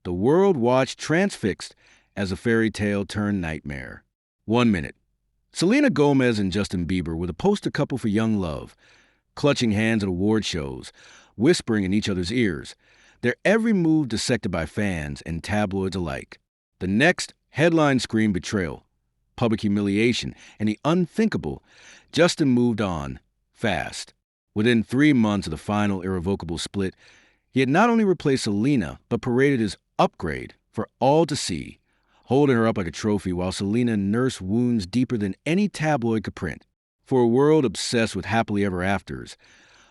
The world watched transfixed as a fairy tale turned nightmare. 1 minute. Selena Gomez and Justin Bieber were the poster couple for young love, clutching hands at award shows, whispering in each other's ears, their every move dissected by fans and tabloids alike. The next, headline screamed betrayal, public humiliation, and the unthinkable. Justin moved on, fast. Within 3 months of the final irrevocable split, he had not only replaced Selena, but paraded his upgrade for all to see, holding her up like a trophy while Selena nursed wounds deeper than any tabloid could print. For a world obsessed with happily ever afters,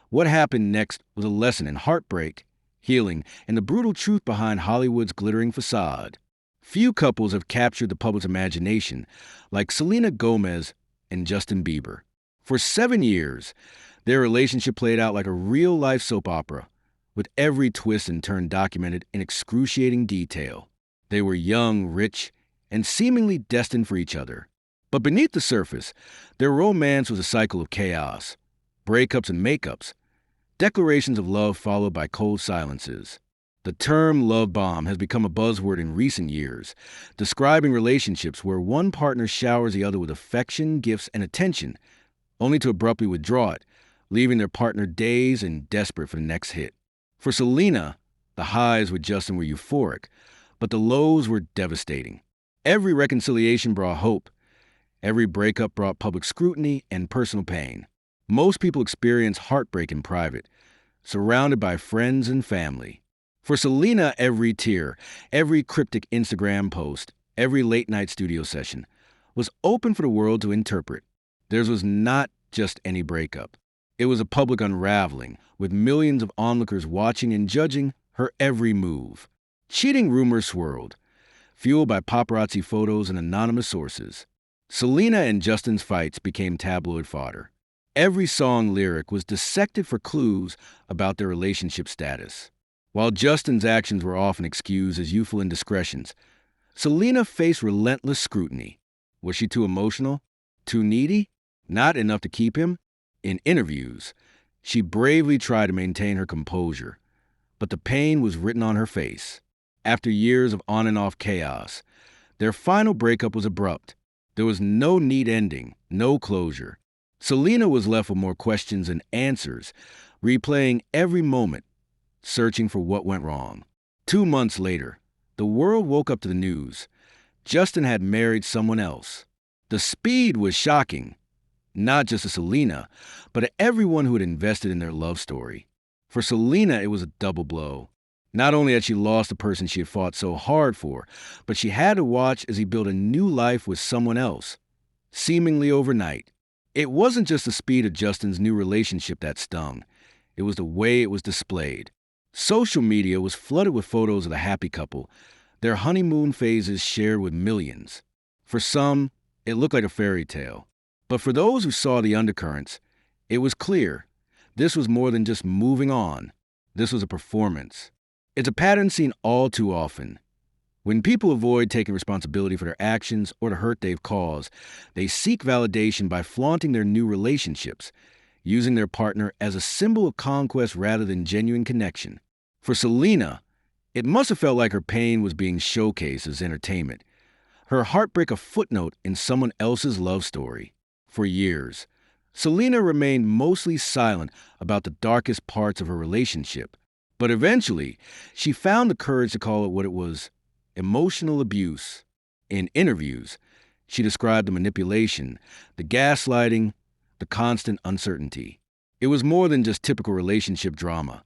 what happened next was a lesson in heartbreak, healing, and the brutal truth behind Hollywood's glittering facade. Few couples have captured the public's imagination like Selena Gomez and Justin Bieber. For 7 years, their relationship played out like a real-life soap opera, with every twist and turn documented in excruciating detail. They were young, rich, and seemingly destined for each other. But beneath the surface, their romance was a cycle of chaos, breakups and makeups, declarations of love followed by cold silences. The term love bomb has become a buzzword in recent years, describing relationships where one partner showers the other with affection, gifts, and attention, only to abruptly withdraw it, leaving their partner dazed and desperate for the next hit. For Selena, the highs with Justin were euphoric, but the lows were devastating. Every reconciliation brought hope. Every breakup brought public scrutiny and personal pain. Most people experience heartbreak in private, surrounded by friends and family. For Selena, every tear, every cryptic Instagram post, every late-night studio session was open for the world to interpret. Theirs was not just any breakup. It was a public unraveling, with millions of onlookers watching and judging her every move. Cheating rumors swirled, fueled by paparazzi photos and anonymous sources. Selena and Justin's fights became tabloid fodder. Every song lyric was dissected for clues about their relationship status. While Justin's actions were often excused as youthful indiscretions, Selena faced relentless scrutiny. Was she too emotional? Too needy? Not enough to keep him? In interviews, she bravely tried to maintain her composure, but the pain was written on her face. After years of on and off chaos, their final breakup was abrupt. There was no neat ending, no closure. Selena was left with more questions than answers, replaying every moment, searching for what went wrong. 2 months later, the world woke up to the news. Justin had married someone else. The speed was shocking, not just to Selena, but to everyone who had invested in their love story. For Selena, it was a double blow. Not only had she lost the person she had fought so hard for, but she had to watch as he built a new life with someone else, seemingly overnight. It wasn't just the speed of Justin's new relationship that stung. It was the way it was displayed. Social media was flooded with photos of the happy couple, their honeymoon phases shared with millions. For some, it looked like a fairy tale. But for those who saw the undercurrents, it was clear. This was more than just moving on. This was a performance. It's a pattern seen all too often. When people avoid taking responsibility for their actions or the hurt they've caused, they seek validation by flaunting their new relationships, using their partner as a symbol of conquest rather than genuine connection. For Selena, it must have felt like her pain was being showcased as entertainment, her heartbreak a footnote in someone else's love story. For years, Selena remained mostly silent about the darkest parts of her relationship. But eventually, she found the courage to call it what it was: emotional abuse. In interviews, she described the manipulation, the gaslighting, the constant uncertainty. It was more than just typical relationship drama.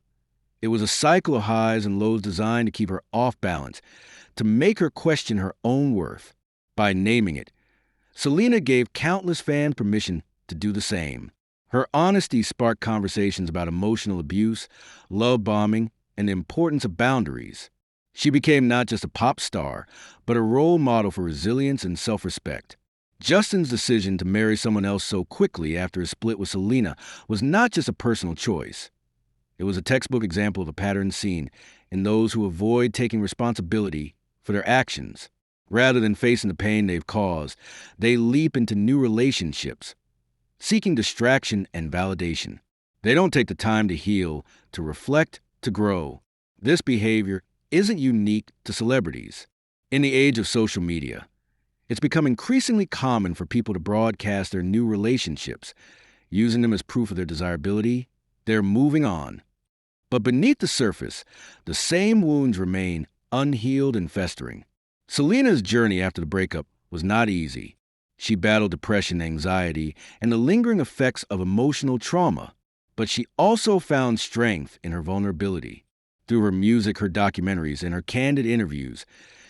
It was a cycle of highs and lows designed to keep her off balance, to make her question her own worth. By naming it, Selena gave countless fans permission to do the same. Her honesty sparked conversations about emotional abuse, love bombing, and the importance of boundaries. She became not just a pop star, but a role model for resilience and self-respect. Justin's decision to marry someone else so quickly after his split with Selena was not just a personal choice. It was a textbook example of a pattern seen in those who avoid taking responsibility for their actions. Rather than facing the pain they've caused, they leap into new relationships, seeking distraction and validation. They don't take the time to heal, to reflect, to grow. This behavior, isn't unique to celebrities. In the age of social media, it's become increasingly common for people to broadcast their new relationships, using them as proof of their desirability. They're moving on. But beneath the surface, the same wounds remain unhealed and festering. Selena's journey after the breakup was not easy. She battled depression, anxiety, and the lingering effects of emotional trauma. But she also found strength in her vulnerability. Through her music, her documentaries, and her candid interviews,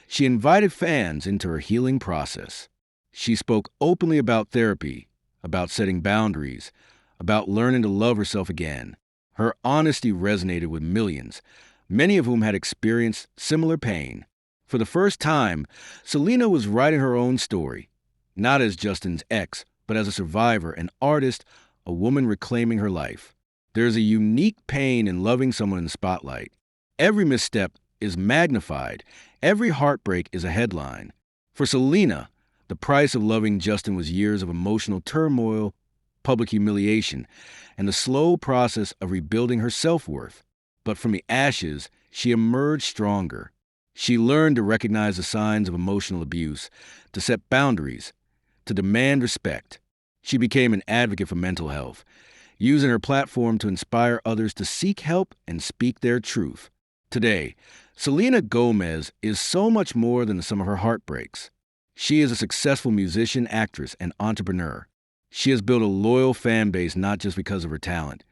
she invited fans into her healing process. She spoke openly about therapy, about setting boundaries, about learning to love herself again. Her honesty resonated with millions, many of whom had experienced similar pain. For the first time, Selena was writing her own story, not as Justin's ex, but as a survivor, an artist, a woman reclaiming her life. There's a unique pain in loving someone in the spotlight. Every misstep is magnified. Every heartbreak is a headline. For Selena, the price of loving Justin was years of emotional turmoil, public humiliation, and the slow process of rebuilding her self-worth. But from the ashes, she emerged stronger. She learned to recognize the signs of emotional abuse, to set boundaries, to demand respect. She became an advocate for mental health, using her platform to inspire others to seek help and speak their truth. Today, Selena Gomez is so much more than the sum of her heartbreaks. She is a successful musician, actress, and entrepreneur. She has built a loyal fan base not just because of her talent,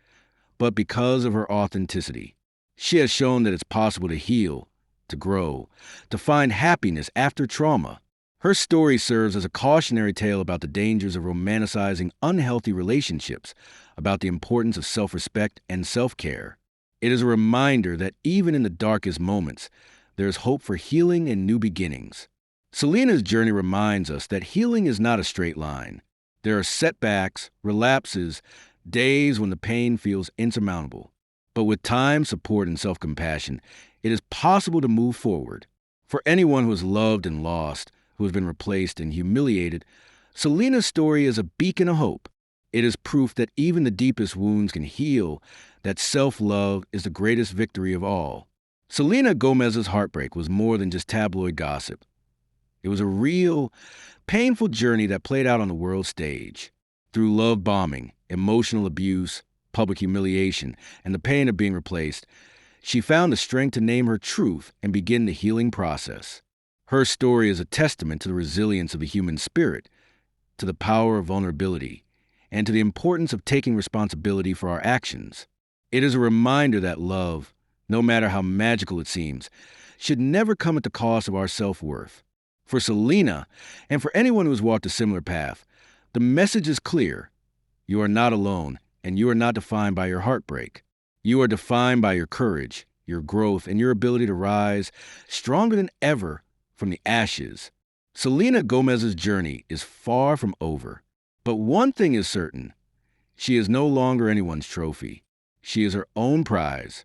but because of her authenticity. She has shown that it's possible to heal, to grow, to find happiness after trauma. Her story serves as a cautionary tale about the dangers of romanticizing unhealthy relationships, about the importance of self-respect and self-care. It is a reminder that even in the darkest moments, there is hope for healing and new beginnings. Selena's journey reminds us that healing is not a straight line. There are setbacks, relapses, days when the pain feels insurmountable. But with time, support, and self-compassion, it is possible to move forward. For anyone who has loved and lost, who has been replaced and humiliated, Selena's story is a beacon of hope. It is proof that even the deepest wounds can heal, that self-love is the greatest victory of all. Selena Gomez's heartbreak was more than just tabloid gossip. It was a real, painful journey that played out on the world stage. Through love bombing, emotional abuse, public humiliation, and the pain of being replaced, she found the strength to name her truth and begin the healing process. Her story is a testament to the resilience of the human spirit, to the power of vulnerability, and to the importance of taking responsibility for our actions. It is a reminder that love, no matter how magical it seems, should never come at the cost of our self-worth. For Selena, and for anyone who has walked a similar path, the message is clear. You are not alone, and you are not defined by your heartbreak. You are defined by your courage, your growth, and your ability to rise stronger than ever from the ashes. Selena Gomez's journey is far from over. But one thing is certain. She is no longer anyone's trophy. She is her own prize.